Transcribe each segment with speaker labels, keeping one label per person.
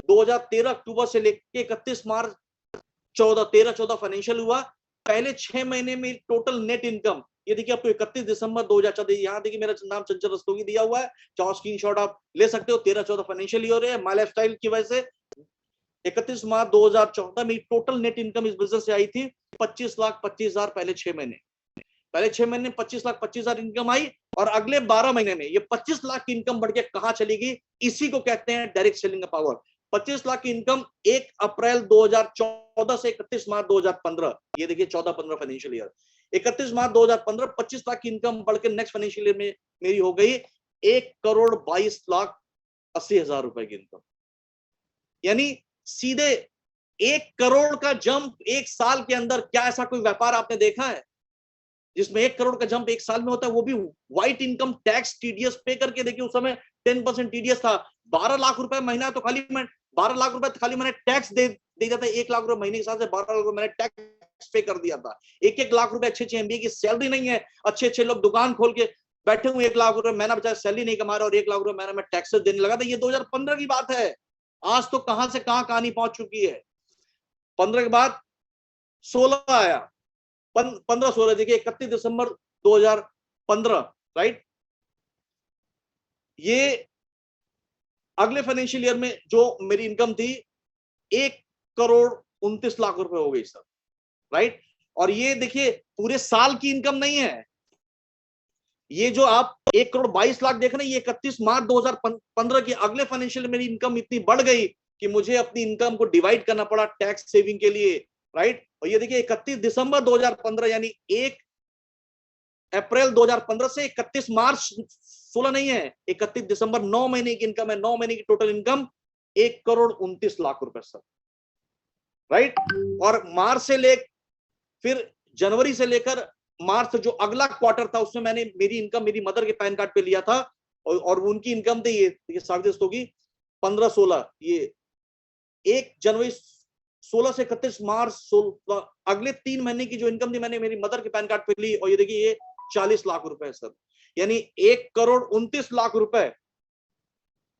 Speaker 1: 2013 अक्टूबर से लेके 31 मार्च 13-14 फाइनेंशियल हुआ, पहले 6 महीने में टोटल नेट इनकम ये देखिए आपको 31 दिसंबर 2014, यहाँ देखिए मेरा नाम चंचल रस्तोगी दिया हुआ है, चाहो स्क्रीनशॉट आप ले सकते हो। 13-14 फाइनेंशियल ईयर है, माय लाइफस्टाइल की वजह से 31 मार्च 2014 में टोटल नेट इनकम इस बिजनेस से आई थी 25,25,000। पहले 6 महीने 25,25,000 इनकम आई, और अगले 12 महीने में ये 25 लाख की इनकम बढ़ के कहां चलेगी, इसी को कहते हैं डायरेक्ट सेलिंग का पावर। 25 लाख की इनकम 1 अप्रैल 2014 से 31 मार्च 2015, ये देखिए 14-15 फाइनेंशियल ईयर, 31 मार्च 2015 25 लाख की इनकम बढ़ के नेक्स्ट फाइनेंशियल ईयर में मेरी हो गई 1,22,80,000 रुपए की इनकम। यानी सीधे 1 करोड़ का जंप एक साल के अंदर। क्या ऐसा कोई व्यापार आपने देखा है जिसमें 1 करोड़ का जंप एक साल में होता है, वो भी व्हाइट इनकम टैक्स टीडीएस पे करके? देखिए उस समय 10% टीडीएस था, 12 लाख रुपए महीना, तो खाली मैं 12 लाख रुपए खाली मैंने टैक्स दे दिया था। 1 लाख रुपए महीने के साथ से 12 लाख रुपए मैंने टैक्स पे कर दिया था। 1-1 लाख रुपए अच्छे एमबीए की सैलरी नहीं है, अच्छे लोग दुकान खोल के बैठे हुए, 1 लाख रुपए महीना बेचारा सैलरी नहीं कमा रहा और 1 लाख रुपए महीना मैं टैक्सेस देने लगा था। ये 2015 की बात है। आज तो कहां से कहां कहानी पहुंच चुकी है। 15 के बाद 16 आया, 15-16 देखिए 31 दिसंबर 2015, राइट। ये अगले फाइनेंशियल ईयर में जो मेरी इनकम थी 1,29,00,000 रुपए हो गई सर, राइट। और ये देखिए पूरे साल की इनकम नहीं है, ये जो आप 1,22,00,000 देख रहे हैं, ये 31 मार्च 2015 की। अगले फाइनेंशियल मेरी इनकम इतनी बढ़ गई कि मुझे अपनी इनकम को डिवाइड करना पड़ा टैक्स सेविंग के लिए, राइट। और ये देखिए 31 दिसंबर 2015 यानी 1 अप्रैल 2015 से 31 मार्च 16 नहीं है, 31 दिसंबर 9 महीने की इनकम है। 9 महीने की टोटल इनकम 1,29,00,000 रुपए सर, राइट। और मार्च से फिर जनवरी से लेकर मार्च जो अगला क्वार्टर था उसमें मैंने मेरी इनकम मेरी मदर के पैन कार्ड पे लिया था, और उनकी इनकम थी ये साबित होगी 15-16, ये 1 जनवरी 16 से 31 मार्च 16, अगले 3 महीने की जो इनकम थी मैंने मेरी मदर के पैन कार्ड पे ली, और ये देखिए ये 40 लाख रुपए सर, यानी 1,29,00,000 रुपए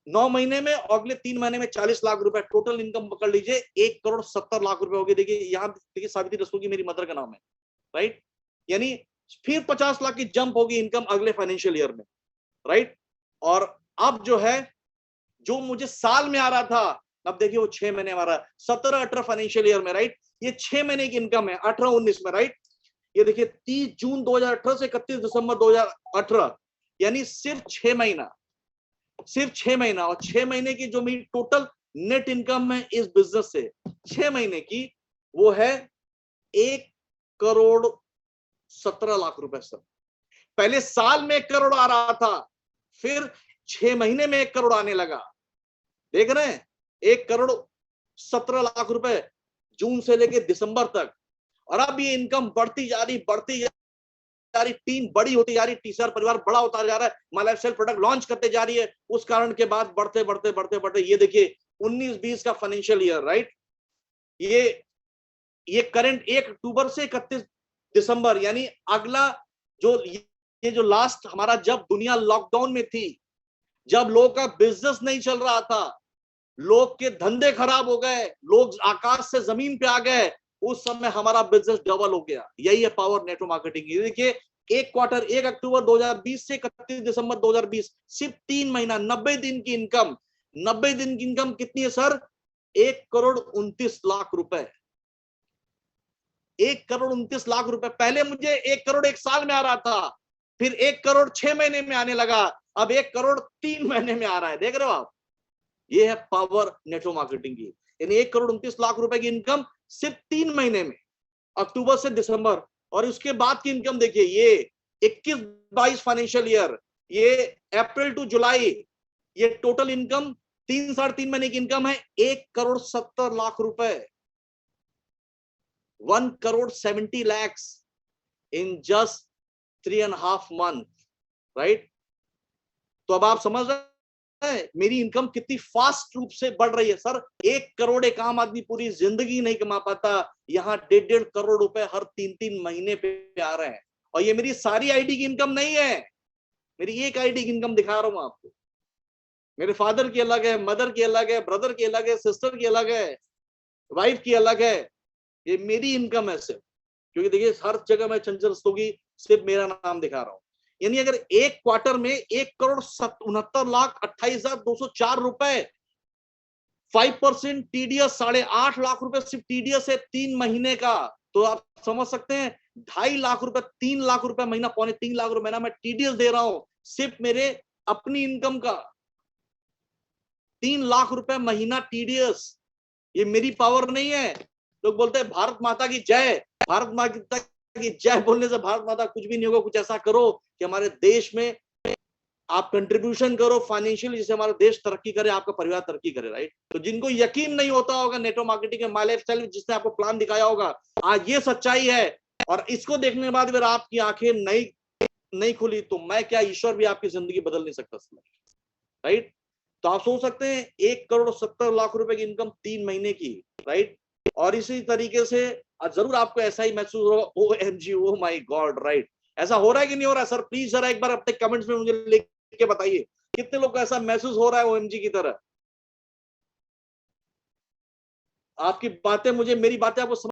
Speaker 1: 9 महीने में, और अगले 3 महीने में 40 लाख रुपए, टोटल इनकम पकड़ लीजिए 1,70,00,000 रुपए हो गए। देखिए यहां देखिए सावित्री रस्तोगी मेरी मदर का नाम है, राइट। यानी फिर 50 लाख की जंप होगी इनकम अगले फाइनेंशियल ईयर में, राइट। और अब जो है जो मुझे साल में आ रहा था, अब देखिए वो 6 महीने हमारा 17-18 फाइनेंशियल ईयर में, राइट। ये 6 महीने की इनकम है 18-19 में, राइट। ये देखिए 30 जून 2018 से 31 दिसंबर 2018, यानी सिर्फ 6 महीना, सिर्फ 6 महीना। और 6 महीने की जो मेरी टोटल नेट इनकम है इस बिजनेस से 6 महीने की, वो है 1,17,00,000 रुपए सर। पहले साल में 1 करोड़ आ रहा था, फिर 6 महीने में 1 करोड़ आने लगा। देख रहे हैं 1,17,00,000 रुपए जून से लेके दिसंबर तक। और अब ये इनकम बढ़ती जा रही, टीम बड़ी होती जा रही, टीसीआर परिवार बड़ा होता जा रहा है, माय लाइफस्टाइल प्रोडक्ट लॉन्च करते जा रही है। उस कारण के बाद बढ़ते बढ़ते बढ़ते बढ़ते ये देखिए 19-20 का फाइनेंशियल ईयर, राइट। ये करंट 1 अक्टूबर से 31 दिसंबर, यानी अगला जो लास्ट हमारा, जब दुनिया लॉकडाउन में थी, जब लोगों का बिजनेस नहीं चल रहा था, लोग के धंधे खराब हो गए, लोग आकाश से जमीन पे आ गए, उस समय हमारा बिजनेस डबल हो गया। यही है पावर नेटवर्क मार्केटिंग की। देखिए एक क्वार्टर 1 अक्टूबर 2020 से 31 दिसंबर 2020, सिर्फ 3 महीना 90 दिन की इनकम। 90 दिन की इनकम कितनी है सर? 1,29,00,000 रुपए। 1,29,00,000 रुपए। पहले मुझे 1 करोड़ एक साल में आ रहा था, फिर 1 करोड़ 6 महीने में आने लगा, अब 1 करोड़ 3 महीने में आ रहा है। देख रहे हो आप, ये है पावर नेटवर्क मार्केटिंग की। यानी 1,29,00,000 रुपए की इनकम सिर्फ 3 महीने में, अक्टूबर से दिसंबर। और उसके बाद की इनकम देखिए, ये 21-22 फाइनेंशियल ईयर, ये अप्रैल टू जुलाई, ये टोटल इनकम 3-3.5 महीने की इनकम है 1,70,00,000 रुपए। 1,70 lakhs in just 3.5 month, right. तो अब आप समझ रहे हैं मेरी इनकम कितनी फास्ट रूप से बढ़ रही है सर। 1 करोड़ एक आम आदमी पूरी जिंदगी नहीं कमा पाता, यहाँ 1.5 करोड़ रुपए हर 3-3 महीने पे आ रहे हैं। और ये मेरी सारी आईडी की इनकम नहीं है, मेरी एक आईडी की इनकम दिखा रहा हूं आपको। मेरे फादर की अलग है, मदर की अलग है, ब्रदर की अलग है, सिस्टर की अलग है, वाइफ की अलग है। ये मेरी इनकम है सिर्फ, क्योंकि देखिए हर जगह मैं चंचल रस्तोगी सिर्फ मेरा नाम दिखा रहा हूं। यानी अगर एक क्वार्टर में 1,69,28,204 रुपए, 5% टीडीएस 8.5 लाख रुपए सिर्फ टीडीएस है 3 महीने का, तो आप समझ सकते हैं 2.5 लाख रुपए, 3 लाख रुपए महीना, 2.25 लाख रुपए महीना मैं टीडीएस दे रहा हूं सिर्फ मेरे अपनी इनकम का। 3 लाख रुपए महीना टीडीएस, ये मेरी पावर नहीं है। लोग बोलते हैं भारत माता की जय, भारत माता की जय बोलने से भारत माता कुछ भी नहीं होगा। कुछ ऐसा करो कि हमारे देश में आप कंट्रीब्यूशन करो फाइनेंशियली, जिससे हमारा देश तरक्की करे, आपका परिवार तरक्की करे, राइट। तो जिनको यकीन नहीं होता होगा नेटवर्क मार्केटिंग के माय लाइफस्टाइल में, जिसने आपको प्लान दिखाया होगा, आज ये सच्चाई है, और इसको देखने के बाद अगर आपकी आंखें नहीं खुली, तो मैं क्या, ईश्वर भी आपकी जिंदगी बदल नहीं सकता, राइट। तो आप सोच सकते हैं 1,70,00,000 रुपए की इनकम 3 महीने की, राइट। और इसी तरीके से जरूर आपको ऐसा ही महसूस होगा, ओ एम जी, ओ माई गॉड, राइट। ऐसा हो रहा है कि नहीं हो रहा है सर? प्लीज जरा एक बार अपने कमेंट्स में मुझे लिख के बताइए, कितने लोग को ऐसा महसूस हो रहा है ओएमजी की तरह? आपकी बातें मुझे, मेरी बातें आपको